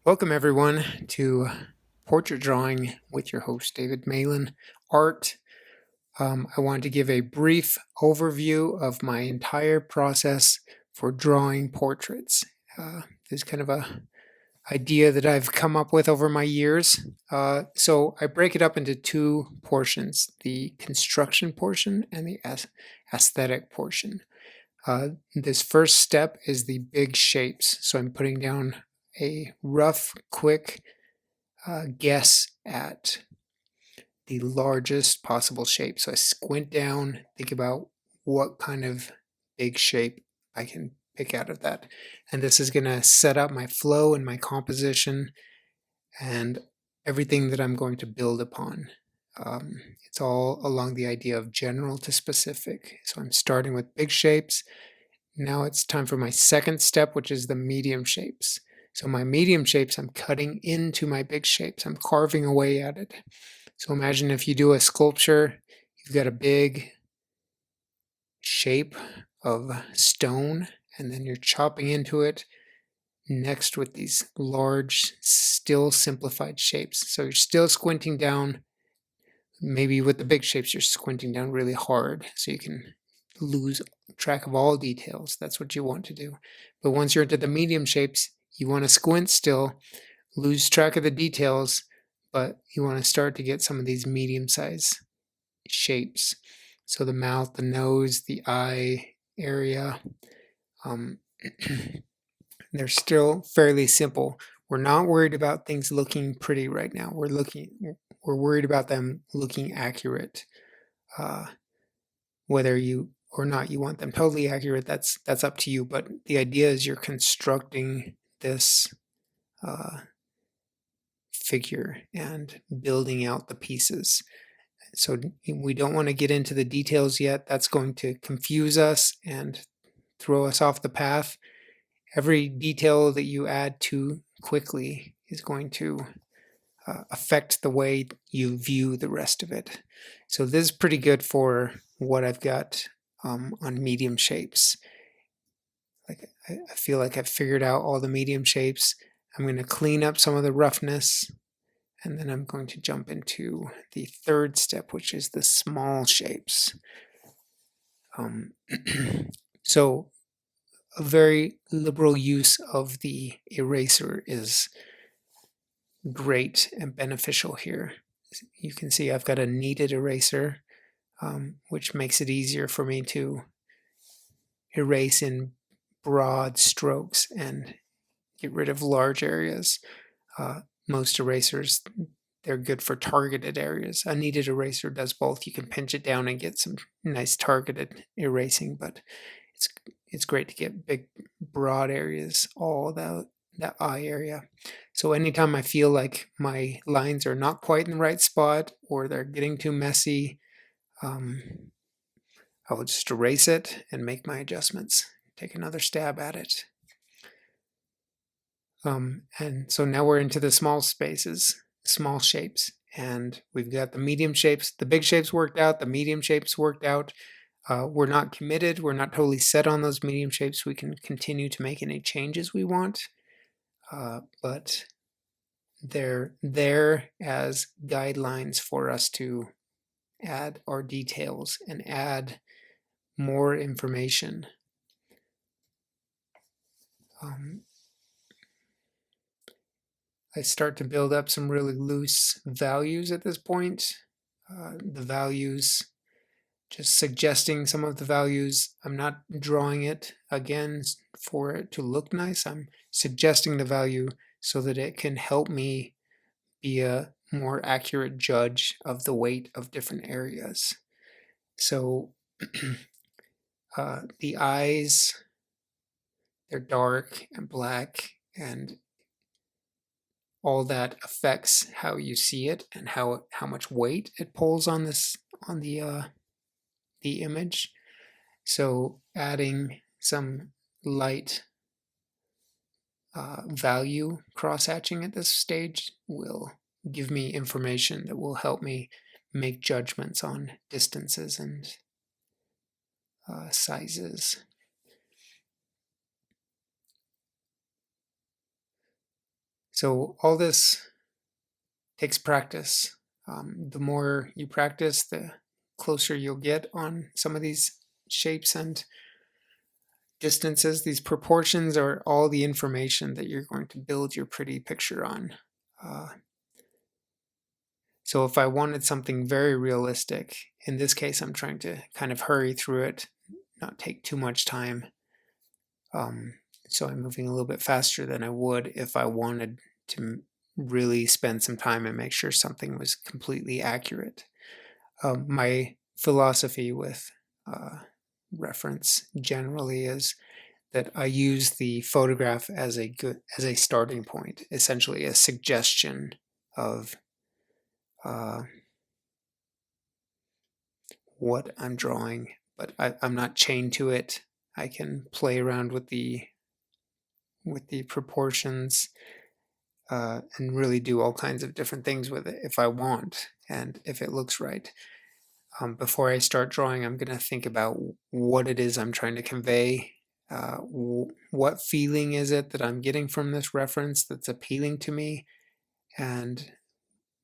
Welcome, everyone, to Portrait Drawing with your host, David Malin. Art. I wanted to give a brief overview of my entire process for drawing portraits. This is kind of a idea that I've come up with over my years. So I break it up into two portions: the construction portion and the aesthetic portion. This first step is the big shapes. So I'm putting down a rough, quick guess at the largest possible shape. So I squint down, think about what kind of big shape I can pick out of that. And this is going to set up my flow and my composition and everything that I'm going to build upon. It's all along the idea of general to specific. So I'm starting with big shapes. Now it's time for my second step, which is the medium shapes. So my medium shapes, I'm cutting into my big shapes. I'm carving away at it. So imagine if you do a sculpture, you've got a big shape of stone, and then you're chopping into it next with these large, still simplified shapes. So you're still squinting down. Maybe with the big shapes, you're squinting down really hard so you can lose track of all details. That's what you want to do. But once you're into the medium shapes, you want to squint still, lose track of the details, but you want to start to get some of these medium size shapes. So the mouth, the nose, the eye area, um, they're still fairly simple. We're not worried about things looking pretty right now. We're worried about them looking accurate. Uh, whether you or not you want them totally accurate, that's up to you. But the idea is you're constructing this uh, figure and building out the pieces. So we don't want to get into the details yet. That's going to confuse us and throw us off the path. Every detail that you add too quickly is going to affect the way you view the rest of it. So this is pretty good for what I've got on medium shapes. Like I feel like I've figured out all the medium shapes. I'm going to clean up some of the roughness, and then I'm going to jump into the third step, which is the small shapes. Um, so a very liberal use of the eraser is great and beneficial here. You can see I've got a kneaded eraser, which makes it easier for me to erase in broad strokes and get rid of large areas. Most erasers, they're good for targeted areas. A kneaded eraser does both. You can pinch it down and get some nice targeted erasing, but it's it's great to get big, broad areas, all that eye area. So anytime I feel like my lines are not quite in the right spot or they're getting too messy, um, I will just erase it and make my adjustments. Take another stab at it. And so now we're into the small spaces, small shapes, and we've got the medium shapes. The big shapes worked out, the medium shapes worked out. We're not committed, we're not totally set on those medium shapes. We can continue to make any changes we want, but they're there as guidelines for us to add our details and add more information. Um, I start to build up some really loose values at this point. The values, just suggesting some of the values. I'm not drawing it again for it to look nice. I'm suggesting the value so that it can help me be a more accurate judge of the weight of different areas. So the eyes, they're dark and black, and all that affects how you see it and how much weight it pulls on this on the image. So adding some light value cross hatching at this stage will give me information that will help me make judgments on distances and sizes. So all this takes practice. The more you practice, the closer you'll get on some of these shapes and distances. These proportions are all the information that you're going to build your pretty picture on. So if I wanted something very realistic, in this case, I'm trying to kind of hurry through it, not take too much time. So I'm moving a little bit faster than I would if I wanted to really spend some time and make sure something was completely accurate. My philosophy with reference generally is that I use the photograph as a starting point, essentially a suggestion of what I'm drawing, but I'm not chained to it. I can play around with the proportions and really do all kinds of different things with it if I want and if it looks right. Before I start drawing, I'm going to think about what it is I'm trying to convey. What feeling is it that I'm getting from this reference that's appealing to me? And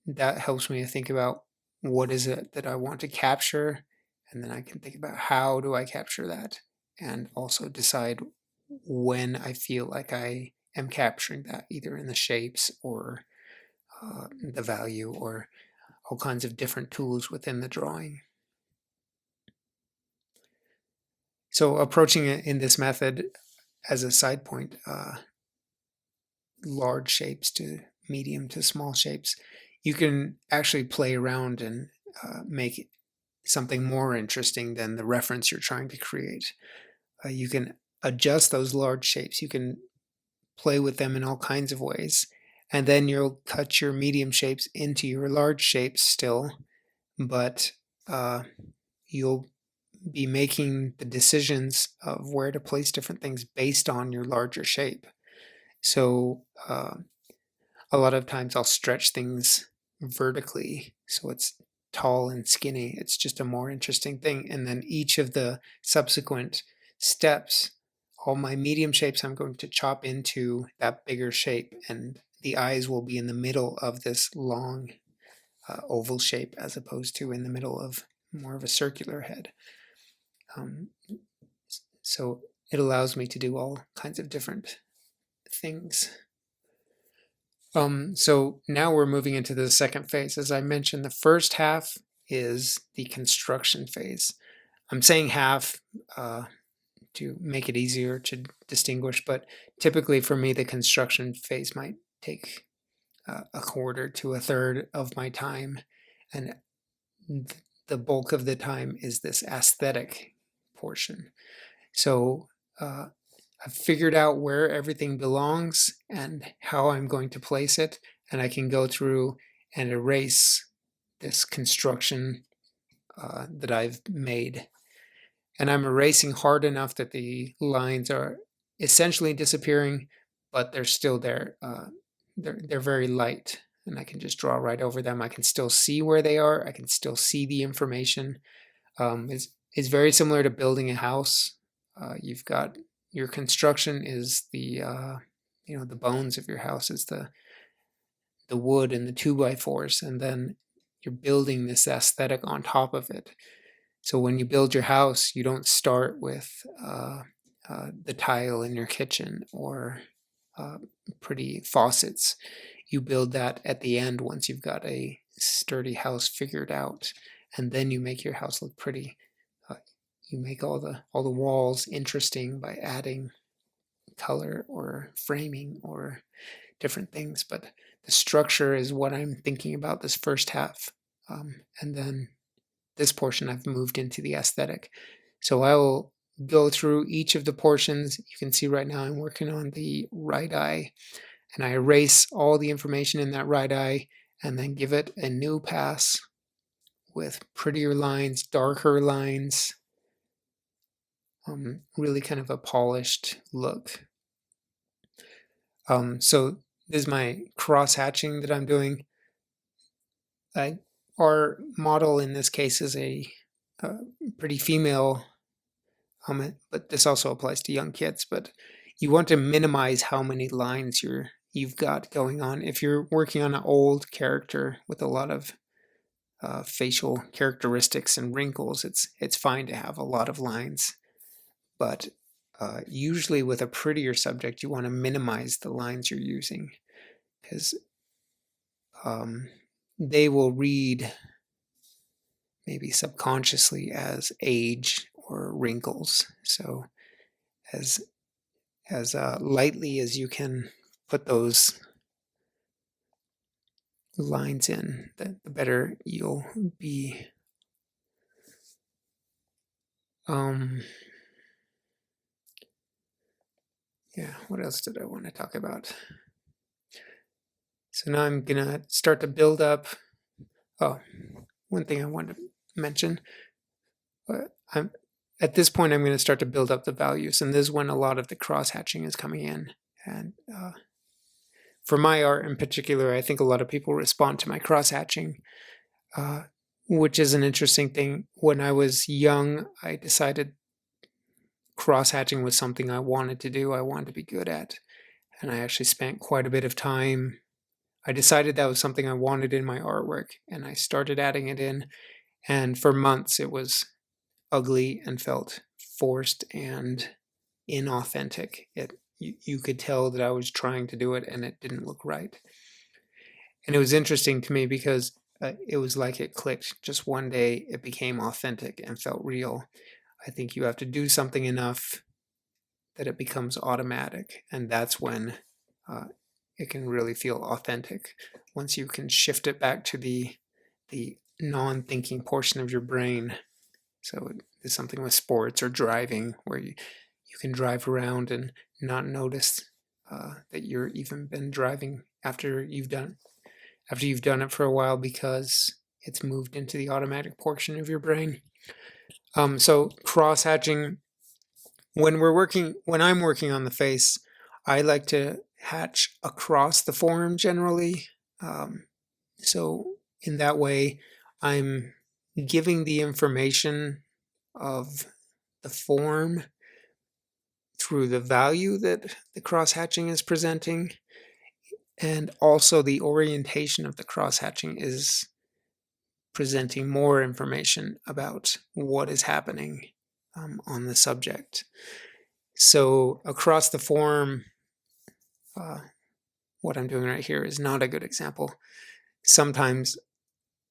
that helps me to think about what is it that I want to capture. And then I can think about how do I capture that and also decide when I feel like I am capturing that, either in the shapes or the value or all kinds of different tools within the drawing. So approaching it in this method as a side point, large shapes to medium to small shapes, you can actually play around and make something more interesting than the reference you're trying to create. You can adjust those large shapes. You can play with them in all kinds of ways. And then you'll cut your medium shapes into your large shapes still, but you'll be making the decisions of where to place different things based on your larger shape. So a lot of times I'll stretch things vertically so it's tall and skinny. It's just a more interesting thing. And then each of the subsequent steps, all my medium shapes, I'm going to chop into that bigger shape, and the eyes will be in the middle of this long oval shape as opposed to in the middle of more of a circular head. So it allows me to do all kinds of different things. So now we're moving into the second phase. As I mentioned, the first half is the construction phase. I'm saying half to make it easier to distinguish, but typically for me, the construction phase might take a quarter to a third of my time, and the bulk of the time is this aesthetic portion. So I've figured out where everything belongs and how I'm going to place it, and I can go through and erase this construction that I've made. And I'm erasing hard enough that the lines are essentially disappearing, but they're still there. They're very light, and I can just draw right over them. I can still see where they are. I can still see the information. It's very similar to building a house. You've got your construction is the the bones of your house is the wood and the 2x4s, and then you're building this aesthetic on top of it. So when you build your house, you don't start with the tile in your kitchen or pretty faucets. You build that at the end once you've got a sturdy house figured out, and then you make your house look pretty. You make all the walls interesting by adding color or framing or different things. But the structure is what I'm thinking about this first half, and then this portion I've moved into the aesthetic. So I will go through each of the portions. You can see right now I'm working on the right eye, and I erase all the information in that right eye and then give it a new pass with prettier lines, darker lines, really kind of a polished look. So this is my cross hatching that I'm doing. Our model in this case is a pretty female, but this also applies to young kids. But you want to minimize how many lines you're you've got going on. If you're working on an old character with a lot of facial characteristics and wrinkles, it's fine to have a lot of lines. But usually with a prettier subject, you want to minimize the lines you're using, because they will read maybe subconsciously as age or wrinkles. So as lightly as you can put those lines in, the better you'll be. Yeah, what else did I want to talk about? So now I'm gonna start to build up. Oh, one thing I wanted to mention. At this point, I'm going to start to build up the values, and this is when a lot of the cross-hatching is coming in. And for my art in particular, I think a lot of people respond to my cross-hatching, which is an interesting thing. When I was young, I decided cross-hatching was something I wanted to do, I wanted to be good at. And I actually spent quite a bit of time. I decided that was something I wanted in my artwork, and I started adding it in. And for months, it was ugly and felt forced and inauthentic. You could tell that I was trying to do it, and it didn't look right. And it was interesting to me because it was like it clicked. Just one day, it became authentic and felt real. I think you have to do something enough that it becomes automatic, and that's when it can really feel authentic. Once you can shift it back to the non-thinking portion of your brain. So it's something with sports or driving where you can drive around and not notice that you're even been driving after you've done it for a while, because it's moved into the automatic portion of your brain. So cross-hatching, when I'm working on the face, I like to hatch across the form generally. So in that way, I'm giving the information of the form through the value that the cross-hatching is presenting, and also the orientation of the cross-hatching is presenting more information about what is happening on the subject. So across the form, what I'm doing right here is not a good example. Sometimes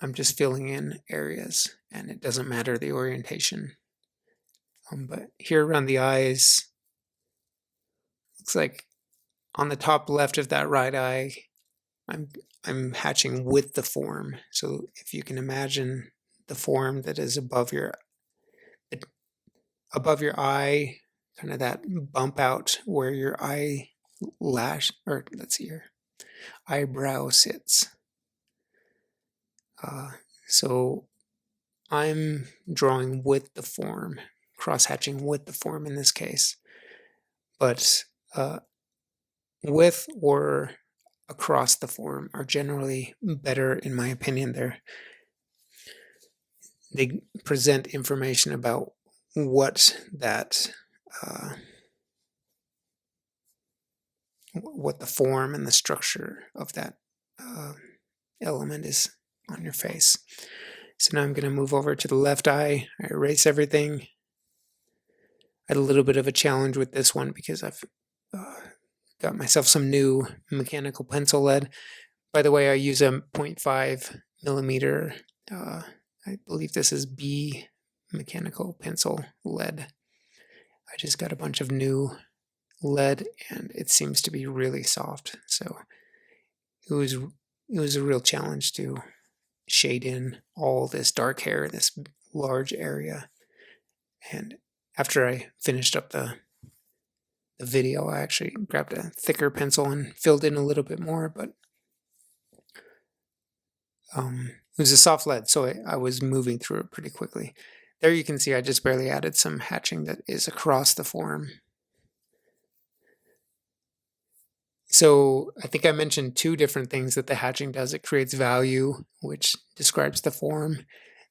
I'm just filling in areas and it doesn't matter the orientation. But here around the eyes, looks like on the top left of that right eye, I'm hatching with the form. So if you can imagine the form that is above your eye, kind of that bump out where your eyebrow sits. So I'm drawing with the form, cross-hatching with the form in this case. But with or across the form are generally better, in my opinion. They present information about what that what the form and the structure of that element is on your face. So now I'm going to move over to the left eye. I erase everything. I had a little bit of a challenge with this one because I've got myself some new mechanical pencil lead. By the way, I use a 0.5 millimeter, I believe this is B mechanical pencil lead. I just got a bunch of new lead and it seems to be really soft. So it was a real challenge to shade in all this dark hair, this large area. And after I finished up the video, I actually grabbed a thicker pencil and filled in a little bit more, but it was a soft lead, so I was moving through it pretty quickly. There you can see I just barely added some hatching that is across the form. So I think I mentioned two different things that the hatching does. It creates value, which describes the form.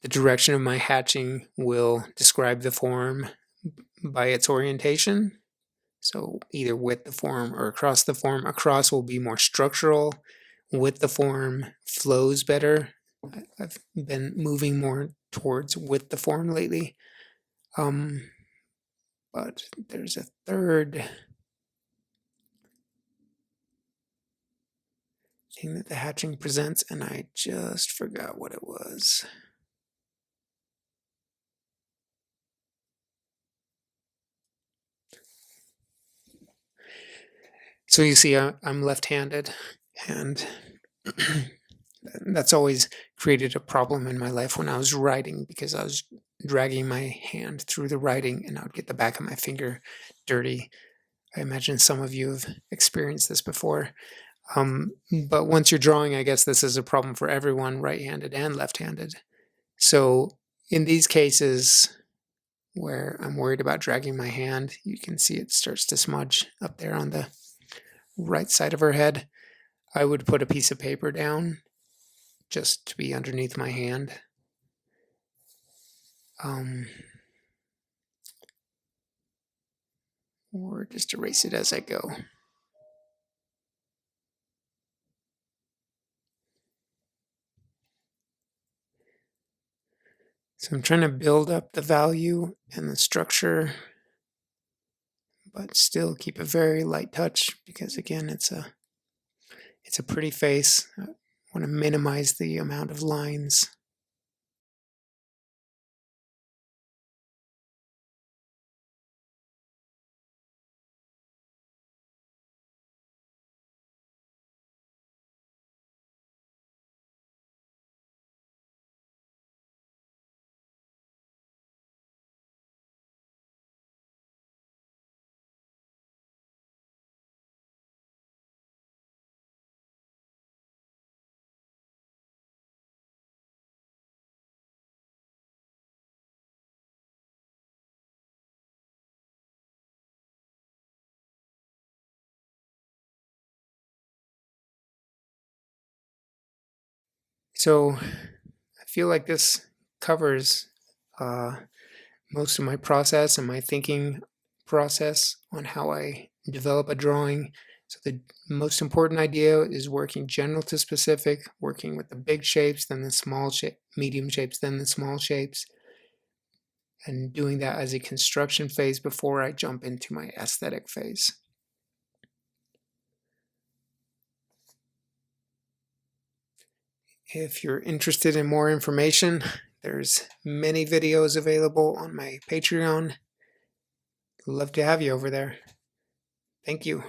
The direction of my hatching will describe the form by its orientation. So either with the form or across the form. Across will be more structural. With the form flows better. I've been moving more towards with the form lately. But there's a third thing that the hatching presents, and I just forgot what it was. So you see, I'm left-handed, and that's always created a problem in my life when I was writing, because I was dragging my hand through the writing and I would get the back of my finger dirty. I imagine some of you have experienced this before. But once you're drawing, I guess this is a problem for everyone, right-handed and left-handed. So in these cases where I'm worried about dragging my hand, you can see it starts to smudge up there on the right side of her head. I would put a piece of paper down just to be underneath my hand. Or just erase it as I go. So I'm trying to build up the value and the structure, but still keep a very light touch, because again, it's a pretty face. I want to minimize the amount of lines. So I feel like this covers most of my process and my thinking process on how I develop a drawing. So the most important idea is working general to specific, working with the big shapes, then the small shape, medium shapes, then the small shapes, and doing that as a construction phase before I jump into my aesthetic phase. If you're interested in more information, there's many videos available on my Patreon. Love to have you over there. Thank you.